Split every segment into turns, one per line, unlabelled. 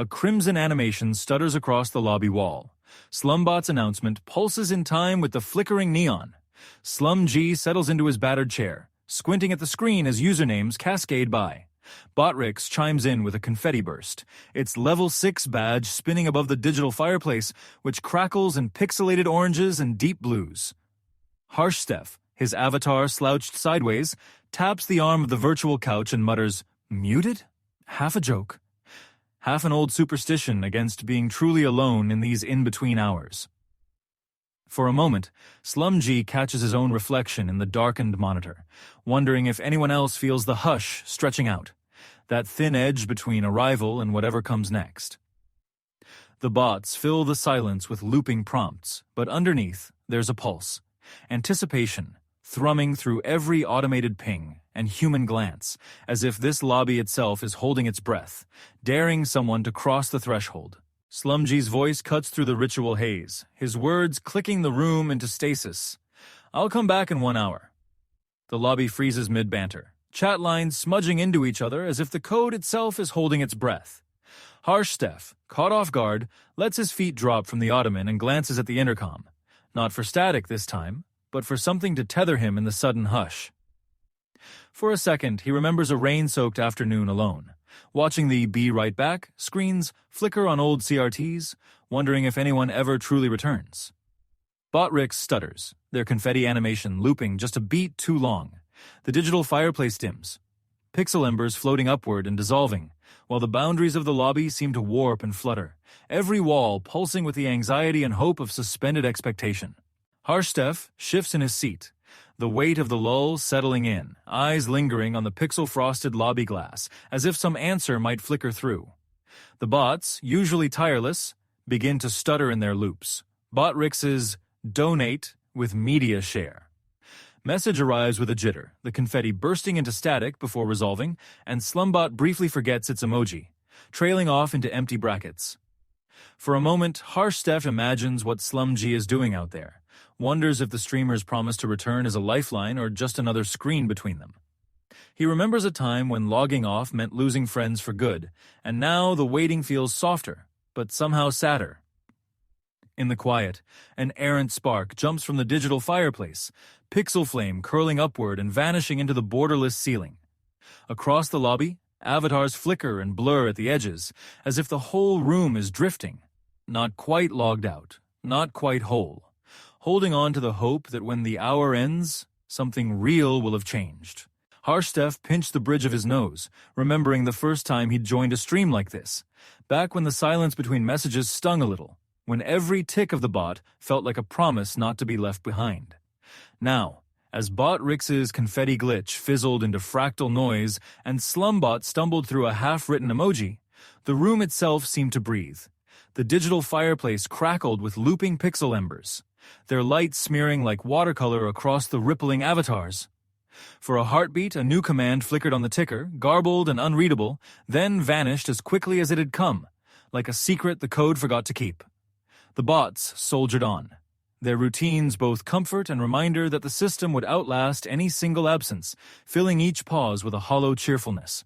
A crimson animation stutters across the lobby wall. SlumBot's announcement pulses in time with the flickering neon. SlumG settles into his battered chair, squinting at the screen as usernames cascade by. BotRix chimes in with a confetti burst, its level 6 badge spinning above the digital fireplace, which crackles in pixelated oranges and deep blues. Harshstephh, his avatar slouched sideways, taps the arm of the virtual couch and mutters, "Muted?" Half a joke, half an old superstition against being truly alone in these in-between hours. For a moment, SlumG catches his own reflection in the darkened monitor, wondering if anyone else feels the hush stretching out, that thin edge between arrival and whatever comes next. The bots fill the silence with looping prompts, but underneath, there's a pulse, anticipation, thrumming through every automated ping and human glance, as if this lobby itself is holding its breath, daring someone to cross the threshold. SlumG's voice cuts through the ritual haze, his words clicking the room into stasis. "I'll come back in 1 hour." The lobby freezes mid-banter, chat lines smudging into each other as if the code itself is holding its breath. Harshstephh, caught off guard, lets his feet drop from the ottoman and glances at the intercom. Not for static this time, but for something to tether him in the sudden hush. For a second, he remembers a rain-soaked afternoon alone, watching the "Be Right Back" screens flicker on old CRTs, wondering if anyone ever truly returns. BotRix stutters, their confetti animation looping just a beat too long. The digital fireplace dims, pixel embers floating upward and dissolving, while the boundaries of the lobby seem to warp and flutter, every wall pulsing with the anxiety and hope of suspended expectation. Harshstephh shifts in his seat, the weight of the lull settling in, eyes lingering on the pixel-frosted lobby glass, as if some answer might flicker through. The bots, usually tireless, begin to stutter in their loops. BotRix's "donate" with media share. Message arrives with a jitter, the confetti bursting into static before resolving, and SlumBot briefly forgets its emoji, trailing off into empty brackets. For a moment, Harshstephh imagines what SlumG is doing out there, wonders if the streamer's promise to return is a lifeline or just another screen between them. He remembers a time when logging off meant losing friends for good, and now the waiting feels softer, but somehow sadder. In the quiet, an errant spark jumps from the digital fireplace, pixel flame curling upward and vanishing into the borderless ceiling. Across the lobby, avatars flicker and blur at the edges, as if the whole room is drifting, not quite logged out, not quite whole, holding on to the hope that when the hour ends, something real will have changed. Harshstephh pinched the bridge of his nose, remembering the first time he'd joined a stream like this, back when the silence between messages stung a little, when every tick of the bot felt like a promise not to be left behind. Now, as BotRix's confetti glitch fizzled into fractal noise and SlumBot stumbled through a half-written emoji, the room itself seemed to breathe. The digital fireplace crackled with looping pixel embers, their light smearing like watercolor across the rippling avatars. For a heartbeat, a new command flickered on the ticker, garbled and unreadable, then vanished as quickly as it had come, like a secret the code forgot to keep. The bots soldiered on, their routines both comfort and reminder that the system would outlast any single absence, filling each pause with a hollow cheerfulness.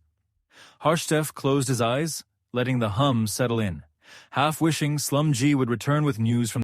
Harshstephh closed his eyes, letting the hum settle in, half wishing SlumG would return with news from